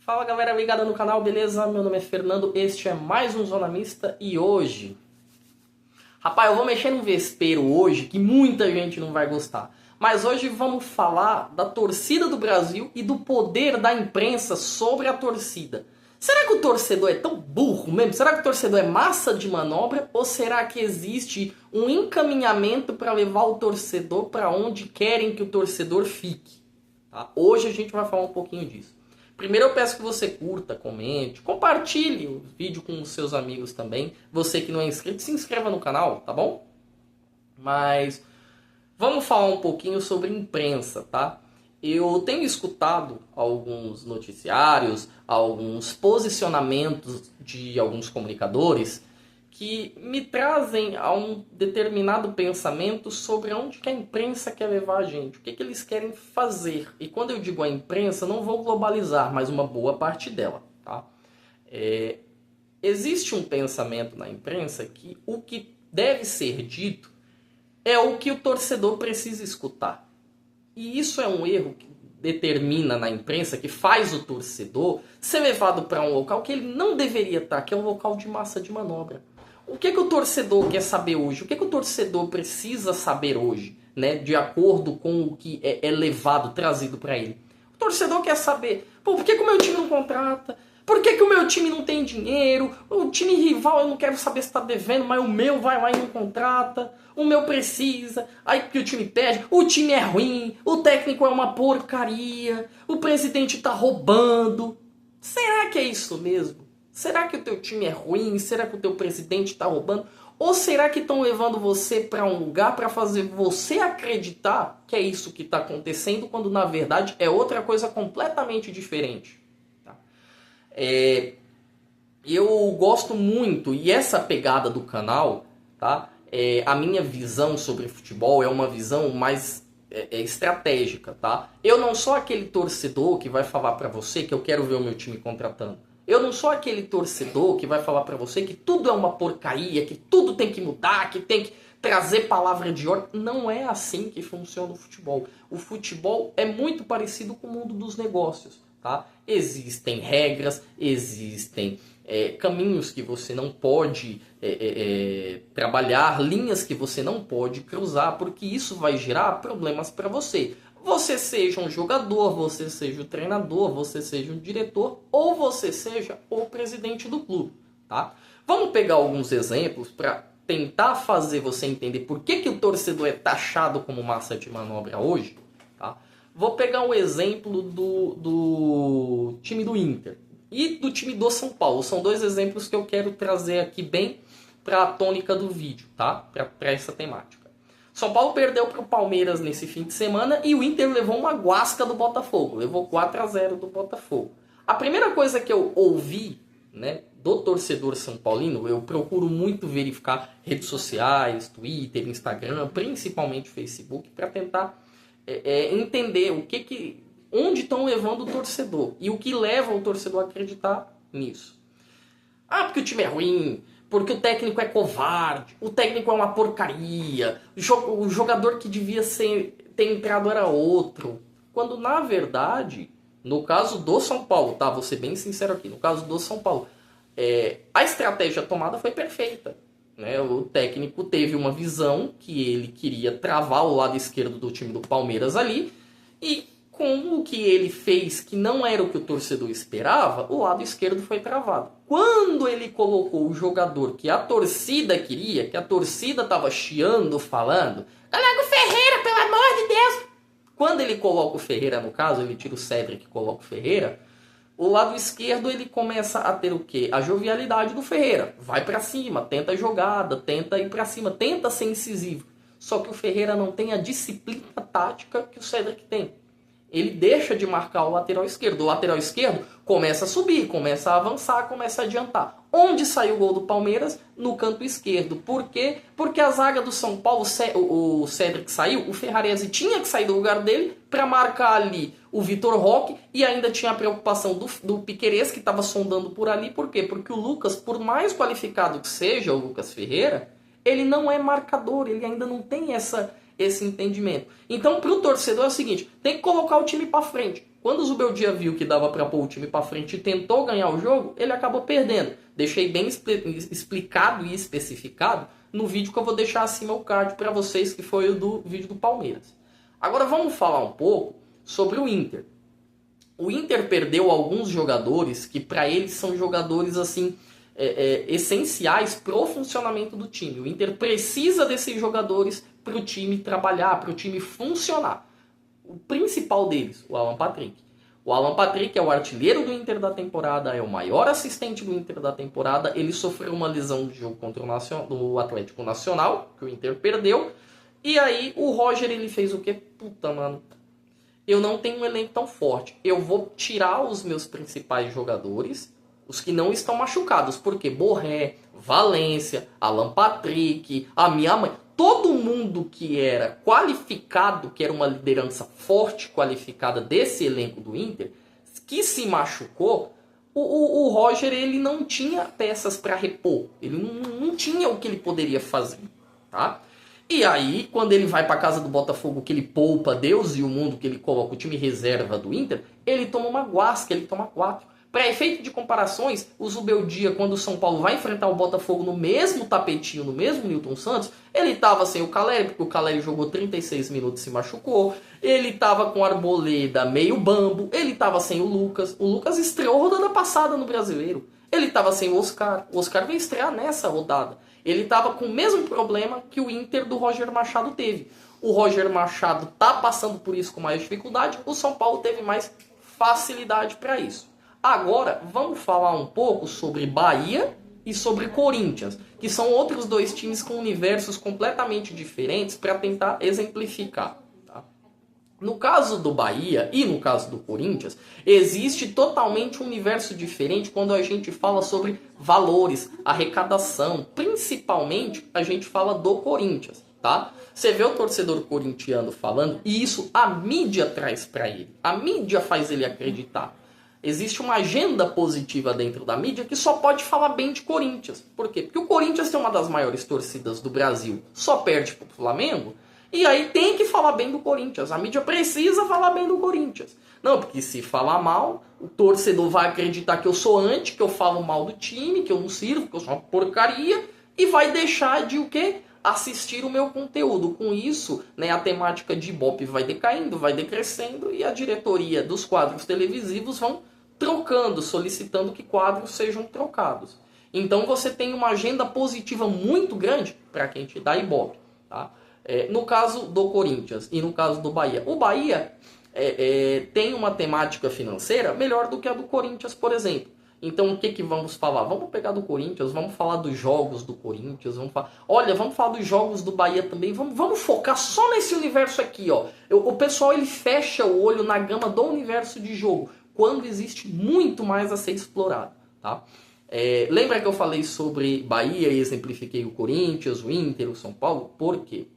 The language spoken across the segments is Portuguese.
Fala galera ligada no canal, beleza? Meu nome é Fernando, este é mais um Zona Mista e hoje... Rapaz, eu vou mexer num vespeiro hoje que muita gente não vai gostar. Mas hoje vamos falar da torcida do Brasil e do poder da imprensa sobre a torcida. Será que o torcedor é tão burro mesmo? Será que o torcedor é massa de manobra? Ou será que existe um encaminhamento para levar o torcedor para onde querem que o torcedor fique? Tá? Hoje a gente vai falar um pouquinho disso. Primeiro eu peço que você curta, comente, compartilhe o vídeo com os seus amigos também. Você que não é inscrito, se inscreva no canal, tá bom? Mas vamos falar um pouquinho sobre imprensa, tá? Eu tenho escutado alguns noticiários, alguns posicionamentos de alguns comunicadores que me trazem a um determinado pensamento sobre onde que a imprensa quer levar a gente, o que eles querem fazer. E quando eu digo a imprensa, não vou globalizar, mas uma boa parte dela. Tá? Existe um pensamento na imprensa que o que deve ser dito é o que o torcedor precisa escutar. E isso é um erro que determina na imprensa, que faz o torcedor ser levado para um local que ele não deveria estar, que é um local de massa de manobra. O que o torcedor quer saber hoje? O que o torcedor precisa saber hoje, né? De acordo com o que é levado, trazido para ele. O torcedor quer saber, por que o meu time não contrata? Por que o meu time não tem dinheiro? O time rival eu não quero saber se está devendo, mas o meu vai lá e não contrata. O meu precisa, aí que o time pede, o time é ruim, o técnico é uma porcaria, o presidente está roubando. Será que é isso mesmo? Será que o teu time é ruim? Será que o teu presidente está roubando? Ou será que estão levando você para um lugar para fazer você acreditar que é isso que está acontecendo, quando na verdade é outra coisa completamente diferente? Tá? Eu gosto muito, e essa pegada do canal, tá? A minha visão sobre futebol é uma visão mais estratégica. Tá? Eu não sou aquele torcedor que vai falar para você que eu quero ver o meu time contratando. Eu não sou aquele torcedor que vai falar pra você que tudo é uma porcaria, que tudo tem que mudar, que tem que trazer palavra de ordem. Não é assim que funciona o futebol. O futebol é muito parecido com o mundo dos negócios. Tá? Existem regras, existem caminhos que você não pode trabalhar, linhas que você não pode cruzar, porque isso vai gerar problemas para você. Você seja um jogador, você seja o treinador, você seja um diretor ou você seja o presidente do clube. Tá? Vamos pegar alguns exemplos para tentar fazer você entender por que o torcedor é taxado como massa de manobra hoje. Tá? Vou pegar um exemplo do time do Inter e do time do São Paulo. São dois exemplos que eu quero trazer aqui bem para a tônica do vídeo, tá? Para essa temática. São Paulo perdeu para o Palmeiras nesse fim de semana e o Inter levou uma guasca do Botafogo. Levou 4-0 do Botafogo. A primeira coisa que eu ouvi, né, do torcedor são paulino, eu procuro muito verificar redes sociais, Twitter, Instagram, principalmente Facebook, para tentar entender onde estão levando o torcedor e o que leva o torcedor a acreditar nisso. Ah, porque o time é ruim, porque o técnico é covarde, o técnico é uma porcaria, o jogador que devia ter entrado era outro. Quando na verdade, no caso do São Paulo, tá? Vou ser bem sincero aqui, no caso do São Paulo, a estratégia tomada foi perfeita. Né? O técnico teve uma visão que ele queria travar o lado esquerdo do time do Palmeiras ali, e com o que ele fez, que não era o que o torcedor esperava, o lado esquerdo foi travado. Quando ele colocou o jogador que a torcida queria, que a torcida estava chiando, falando, coloca o Ferreira, pelo amor de Deus! Quando ele coloca o Ferreira, no caso, ele tira o Cedric e coloca o Ferreira, o lado esquerdo ele começa a ter o quê? A jovialidade do Ferreira. Vai pra cima, tenta a jogada, tenta ir pra cima, tenta ser incisivo. Só que o Ferreira não tem a disciplina tática que o Cedric tem. Ele deixa de marcar o lateral esquerdo. O lateral esquerdo começa a subir, começa a avançar, começa a adiantar. Onde saiu o gol do Palmeiras? No canto esquerdo. Por quê? Porque a zaga do São Paulo, o Cedric saiu, o Ferrarese tinha que sair do lugar dele para marcar ali o Vitor Roque e ainda tinha a preocupação do Piquerez, que estava sondando por ali. Por quê? Porque o Lucas, por mais qualificado que seja o Lucas Ferreira, ele não é marcador, ele ainda não tem esse entendimento. Então, para o torcedor é o seguinte, tem que colocar o time para frente. Quando o Zubeldia viu que dava para pôr o time para frente e tentou ganhar o jogo, ele acabou perdendo. Deixei bem explicado e especificado no vídeo que eu vou deixar acima o card para vocês, que foi o do vídeo do Palmeiras. Agora vamos falar um pouco sobre o Inter. O Inter perdeu alguns jogadores que para eles são jogadores assim essenciais para o funcionamento do time. O Inter precisa desses jogadores para o time trabalhar, para o time funcionar. O principal deles, o Alan Patrick. O Alan Patrick é o artilheiro do Inter da temporada, é o maior assistente do Inter da temporada. Ele sofreu uma lesão de jogo contra o Atlético Nacional, que o Inter perdeu. E aí o Roger ele fez o quê? Puta, mano. Eu não tenho um elenco tão forte. Eu vou tirar os meus principais jogadores, os que não estão machucados. Porque Borré, Valência, Alan Patrick, a minha mãe... Todo mundo que era qualificado, que era uma liderança forte, qualificada desse elenco do Inter, que se machucou, o Roger ele não tinha peças para repor. Ele não tinha o que ele poderia fazer. Tá? E aí, quando ele vai para casa do Botafogo, que ele poupa Deus e o mundo, que ele coloca o time reserva do Inter, ele toma uma guasca, ele toma 4. Para efeito de comparações, o Zubeldia, quando o São Paulo vai enfrentar o Botafogo no mesmo tapetinho, no mesmo Newton Santos, ele estava sem o Caleri, porque o Caleri jogou 36 minutos e se machucou. Ele estava com o Arboleda meio bambo. Ele estava sem o Lucas. O Lucas estreou rodada passada no Brasileiro. Ele estava sem o Oscar. O Oscar veio estrear nessa rodada. Ele estava com o mesmo problema que o Inter do Roger Machado teve. O Roger Machado está passando por isso com mais dificuldade. O São Paulo teve mais facilidade para isso. Agora, vamos falar um pouco sobre Bahia e sobre Corinthians, que são outros dois times com universos completamente diferentes para tentar exemplificar. Tá? No caso do Bahia e no caso do Corinthians, existe totalmente um universo diferente quando a gente fala sobre valores, arrecadação. Principalmente, a gente fala do Corinthians. Tá? Você vê o torcedor corintiano falando, e isso a mídia traz para ele. A mídia faz ele acreditar. Existe uma agenda positiva dentro da mídia que só pode falar bem de Corinthians. Por quê? Porque o Corinthians tem uma das maiores torcidas do Brasil, só perde pro Flamengo, e aí tem que falar bem do Corinthians. A mídia precisa falar bem do Corinthians. Não, porque se falar mal, o torcedor vai acreditar que eu sou anti, que eu falo mal do time, que eu não sirvo, que eu sou uma porcaria, e vai deixar de o quê? Assistir o meu conteúdo. Com isso, né, a temática de Ibope vai decaindo, vai decrescendo, e a diretoria dos quadros televisivos vão trocando, solicitando que quadros sejam trocados. Então você tem uma agenda positiva muito grande para quem te dá Ibope. Tá? No caso do Corinthians e no caso do Bahia. O Bahia tem uma temática financeira melhor do que a do Corinthians, por exemplo. Então o que vamos falar? Vamos pegar do Corinthians, vamos falar dos jogos do Corinthians, vamos falar dos jogos do Bahia também, vamos focar só nesse universo aqui. Ó. O pessoal ele fecha o olho na gama do universo de jogo, quando existe muito mais a ser explorado. Tá? Lembra que eu falei sobre Bahia e exemplifiquei o Corinthians, o Inter, o São Paulo? Por quê?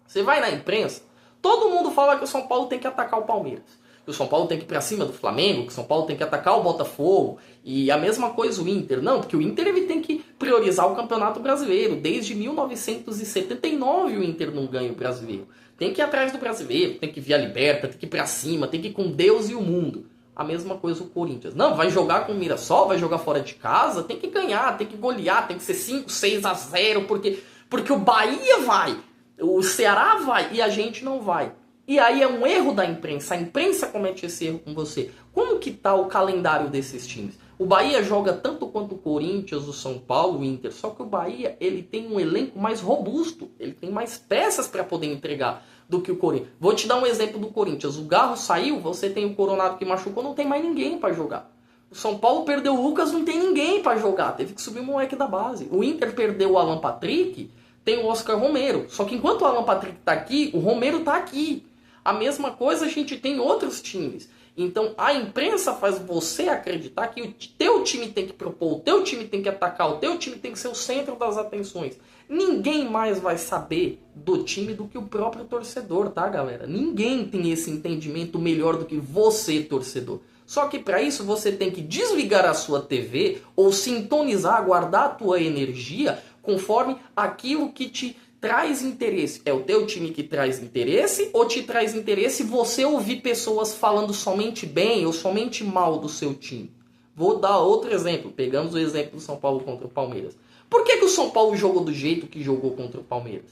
Você vai na imprensa, todo mundo fala que o São Paulo tem que atacar o Palmeiras. Que o São Paulo tem que ir pra cima do Flamengo, que o São Paulo tem que atacar o Botafogo. E a mesma coisa o Inter. Não, porque o Inter ele tem que priorizar o Campeonato Brasileiro. Desde 1979 o Inter não ganha o Brasileiro. Tem que ir atrás do Brasileiro, tem que vir a Liberta, tem que ir pra cima, tem que ir com Deus e o mundo. A mesma coisa o Corinthians. Não, vai jogar com o Mirassol, vai jogar fora de casa, tem que ganhar, tem que golear, tem que ser 5, 6-0, porque o Bahia vai, o Ceará vai e a gente não vai. E aí é um erro da imprensa. A imprensa comete esse erro com você. Como que tá o calendário desses times? O Bahia joga tanto quanto o Corinthians, o São Paulo, o Inter. Só que o Bahia ele tem um elenco mais robusto. Ele tem mais peças para poder entregar do que o Corinthians. Vou te dar um exemplo do Corinthians. O Garro saiu, você tem o Coronado que machucou, não tem mais ninguém para jogar. O São Paulo perdeu o Lucas, não tem ninguém para jogar. Teve que subir o moleque da base. O Inter perdeu o Alan Patrick, tem o Oscar Romero. Só que enquanto o Alan Patrick tá aqui, o Romero tá aqui. A mesma coisa a gente tem em outros times. Então a imprensa faz você acreditar que o teu time tem que propor, o teu time tem que atacar, o teu time tem que ser o centro das atenções. Ninguém mais vai saber do time do que o próprio torcedor, tá, galera? Ninguém tem esse entendimento melhor do que você, torcedor. Só que para isso você tem que desligar a sua TV ou sintonizar, guardar a tua energia conforme aquilo que te traz interesse? É o teu time que traz interesse ou te traz interesse você ouvir pessoas falando somente bem ou somente mal do seu time? Vou dar outro exemplo. Pegamos o exemplo do São Paulo contra o Palmeiras. Por que o São Paulo jogou do jeito que jogou contra o Palmeiras?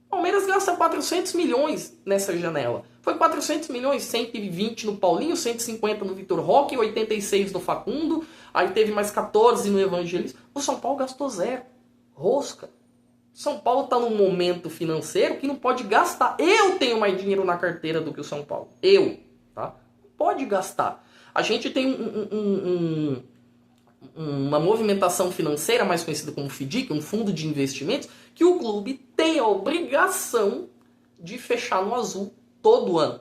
O Palmeiras gasta 400 milhões nessa janela. Foi 400 milhões, 120 no Paulinho, 150 no Vitor Roque, 86 no Facundo, aí teve mais 14 no Evangelista. O São Paulo gastou zero. Rosca. São Paulo está num momento financeiro que não pode gastar. Eu tenho mais dinheiro na carteira do que o São Paulo. Eu, tá? Não pode gastar. A gente tem uma movimentação financeira, mais conhecida como FDIC, um fundo de investimentos, que o clube tem a obrigação de fechar no azul todo ano,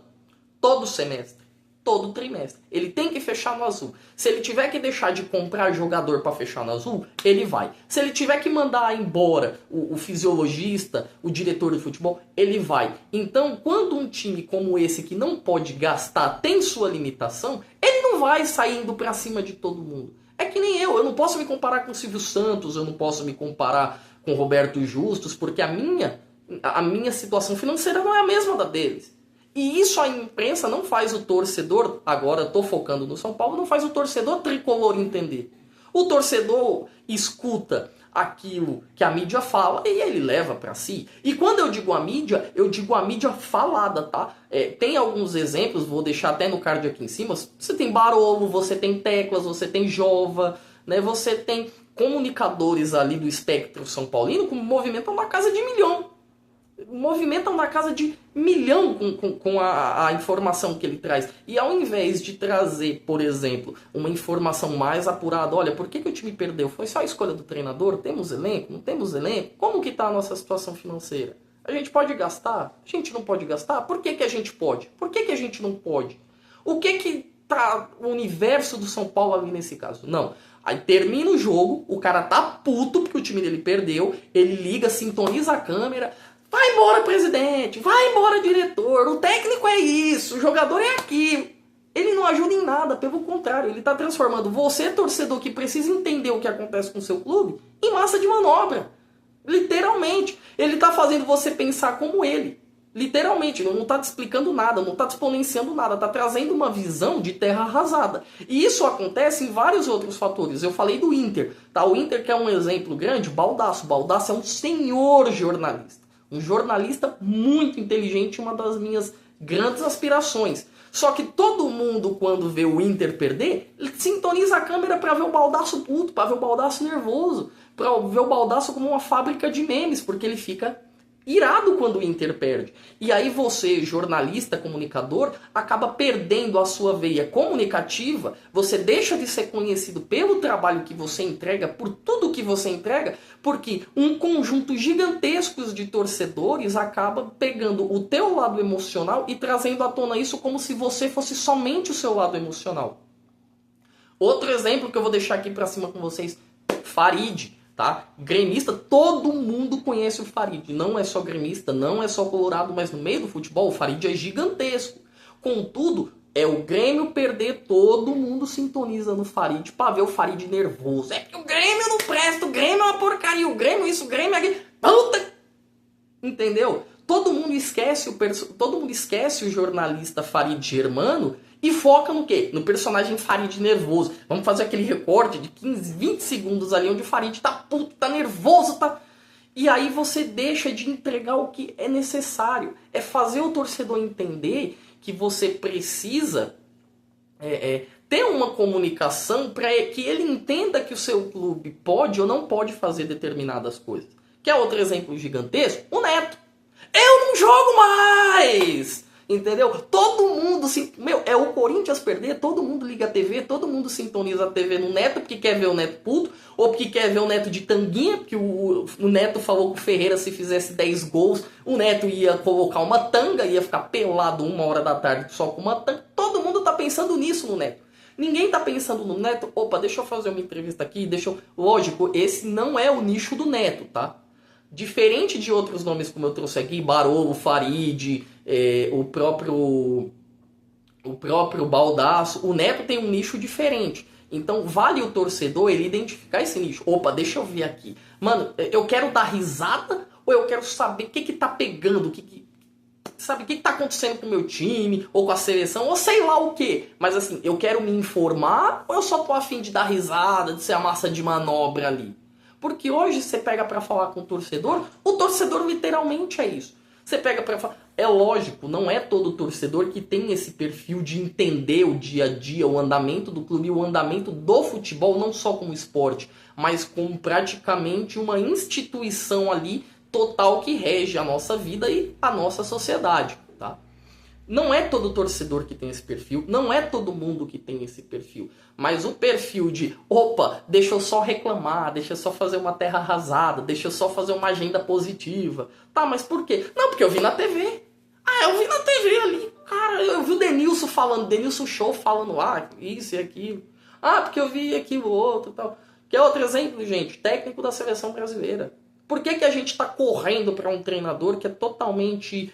todo semestre, todo trimestre. Ele tem que fechar no azul. Se ele tiver que deixar de comprar jogador para fechar no azul, ele vai. Se ele tiver que mandar embora o fisiologista, o diretor de futebol, ele vai. Então, quando um time como esse que não pode gastar tem sua limitação, ele não vai saindo para cima de todo mundo. É que nem eu não posso me comparar com o Silvio Santos, eu não posso me comparar com o Roberto Justus, porque a minha situação financeira não é a mesma da deles. E isso a imprensa não faz o torcedor, agora estou focando no São Paulo, não faz o torcedor tricolor entender. O torcedor escuta aquilo que a mídia fala e ele leva para si. E quando eu digo a mídia falada, tá? Tem alguns exemplos, vou deixar até no card aqui em cima. Você tem Barolo, você tem Teclas, você tem Jova, né? Você tem comunicadores ali do espectro São Paulino que movimentam na casa de milhão. Movimentam na casa de milhão com a informação que ele traz. E ao invés de trazer, por exemplo, uma informação mais apurada, olha, por que o time perdeu? Foi só a escolha do treinador? Temos elenco? Não temos elenco? Como que está a nossa situação financeira? A gente pode gastar? A gente não pode gastar? Por que a gente pode? Por que a gente não pode? O que tá o universo do São Paulo ali nesse caso? Não. Aí termina o jogo, o cara tá puto porque o time dele perdeu, ele liga, sintoniza a câmera... Vai embora, presidente. Vai embora, diretor. O técnico é isso. O jogador é aquilo. Ele não ajuda em nada. Pelo contrário, ele está transformando você, torcedor, que precisa entender o que acontece com o seu clube, em massa de manobra. Literalmente. Ele está fazendo você pensar como ele. Literalmente. Não está te explicando nada. Não está te exponenciando nada. Está trazendo uma visão de terra arrasada. E isso acontece em vários outros fatores. Eu falei do Inter. Tá? O Inter, que é um exemplo grande, Baldasso. Baldasso é um senhor jornalista. Um jornalista muito inteligente, uma das minhas grandes aspirações. Só que todo mundo, quando vê o Inter perder, sintoniza a câmera para ver o Baldasso puto, para ver o Baldasso nervoso, para ver o Baldasso como uma fábrica de memes, porque ele fica irado quando o Inter perde. E aí você, jornalista, comunicador, acaba perdendo a sua veia comunicativa, você deixa de ser conhecido pelo trabalho que você entrega, por tudo que você entrega, porque um conjunto gigantesco de torcedores acaba pegando o teu lado emocional e trazendo à tona isso como se você fosse somente o seu lado emocional. Outro exemplo que eu vou deixar aqui pra cima com vocês, Farid. Tá? Gremista, todo mundo conhece o Farid. Não é só gremista, não é só colorado, mas no meio do futebol o Farid é gigantesco. Contudo, é o Grêmio perder, todo mundo sintoniza no Farid pra ver o Farid nervoso. É que o Grêmio não presta, o Grêmio é uma porcaria, o Grêmio isso, o Grêmio é aquilo. Puta! Entendeu? Todo mundo esquece o jornalista Farid Germano e foca no quê? No personagem Farid nervoso. Vamos fazer aquele recorte de 15, 20 segundos ali onde o Farid tá puto, tá nervoso, tá... E aí você deixa de entregar o que é necessário. É fazer o torcedor entender que você precisa ter uma comunicação para que ele entenda que o seu clube pode ou não pode fazer determinadas coisas. Quer outro exemplo gigantesco? O Neto. Eu não jogo mais! Entendeu? Todo mundo... é o Corinthians perder, todo mundo liga a TV, todo mundo sintoniza a TV no Neto porque quer ver o Neto puto, ou porque quer ver o Neto de tanguinha, porque o Neto falou que o Ferreira, se fizesse 10 gols, o Neto ia colocar uma tanga, ia ficar pelado 1h da tarde só com uma tanga. Todo mundo tá pensando nisso no Neto. Ninguém tá pensando no Neto, opa, deixa eu fazer uma entrevista aqui, Lógico, esse não é o nicho do Neto, tá? Diferente de outros nomes como eu trouxe aqui, Barolo, Farid, o próprio Baldasso, o Neto tem um nicho diferente. Então vale o torcedor ele identificar esse nicho. Opa, deixa eu ver aqui. Mano, eu quero dar risada ou eu quero saber o que tá pegando, sabe, o que tá acontecendo com o meu time, ou com a seleção, ou sei lá o que. Mas assim, eu quero me informar, ou eu só tô a fim de dar risada, de ser a massa de manobra ali? Porque hoje você pega pra falar com o torcedor literalmente é isso. Você pega pra falar... É lógico, não é todo torcedor que tem esse perfil de entender o dia a dia, o andamento do clube, o andamento do futebol, não só como esporte, mas como praticamente uma instituição ali total que rege a nossa vida e a nossa sociedade, tá? Não é todo torcedor que tem esse perfil, não é todo mundo que tem esse perfil, mas o perfil de, opa, deixa eu só reclamar, deixa eu só fazer uma terra arrasada, deixa eu só fazer uma agenda positiva. Tá, mas por quê? Não, porque eu vi na TV. Ah, eu vi na TV ali. Cara, eu vi o Denilson Show falando, isso e aquilo. Ah, porque eu vi aquilo outro e tal. Que é outro exemplo, gente, técnico da seleção brasileira. Por que a gente está correndo para um treinador que é totalmente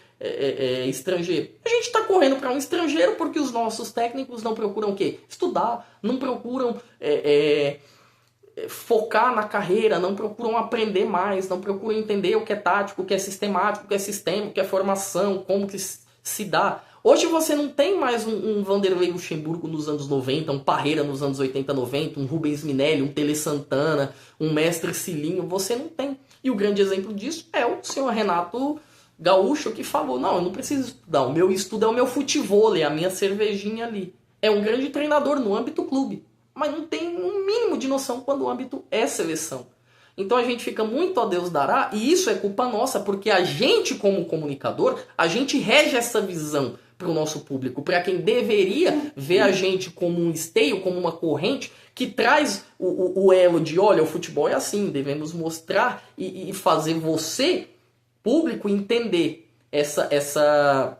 estrangeiro? A gente está correndo para um estrangeiro porque os nossos técnicos não procuram o quê? Estudar, não procuram focar na carreira, não procuram aprender mais, não procuram entender o que é tático, o que é sistemático, o que é sistema, o que é formação, como que se dá. Hoje você não tem mais um Vanderlei Luxemburgo nos anos 90, um Parreira nos anos 80, 90, um Rubens Minelli, um Tele Santana, um Mestre Cilinho, você não tem. E o grande exemplo disso é o senhor Renato Gaúcho, que falou, não, eu não preciso estudar, o meu estudo é o meu futevôlei, a minha cervejinha ali. É um grande treinador no âmbito clube, mas não tem um mínimo de noção quando o âmbito é seleção. Então a gente fica muito a Deus dará, e isso é culpa nossa, porque a gente como comunicador, a gente rege essa visão para o nosso público, para quem deveria ver a gente como um esteio, como uma corrente, que traz o elo de, olha, o futebol é assim, devemos mostrar e fazer você, público, entender essa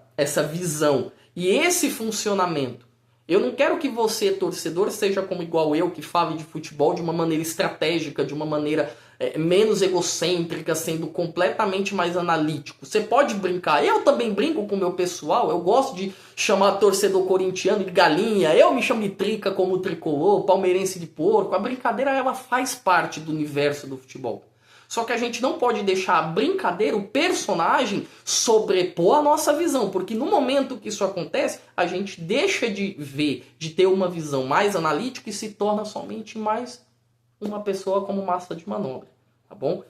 visão e esse funcionamento. Eu não quero que você, torcedor, seja como igual eu, que fale de futebol de uma maneira estratégica, de uma maneira menos egocêntrica, sendo completamente mais analítico. Você pode brincar. Eu também brinco com o meu pessoal. Eu gosto de chamar torcedor corintiano de galinha. Eu me chamo de trica como tricolor, palmeirense de porco. A brincadeira, ela faz parte do universo do futebol. Só que a gente não pode deixar a brincadeira, o personagem, sobrepor a nossa visão. Porque no momento que isso acontece, a gente deixa de ver, de ter uma visão mais analítica e se torna somente mais uma pessoa como massa de manobra. Tá bom?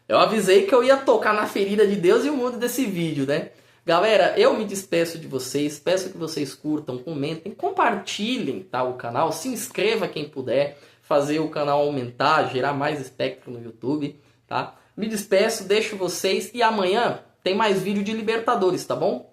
Eu avisei que eu ia tocar na ferida de Deus e o mundo desse vídeo, né? Galera, eu me despeço de vocês. Peço que vocês curtam, comentem, compartilhem, tá, o canal. Se inscreva quem puder. Fazer o canal aumentar, gerar mais espectro no YouTube. Tá? Me despeço, deixo vocês e amanhã tem mais vídeo de Libertadores, tá bom?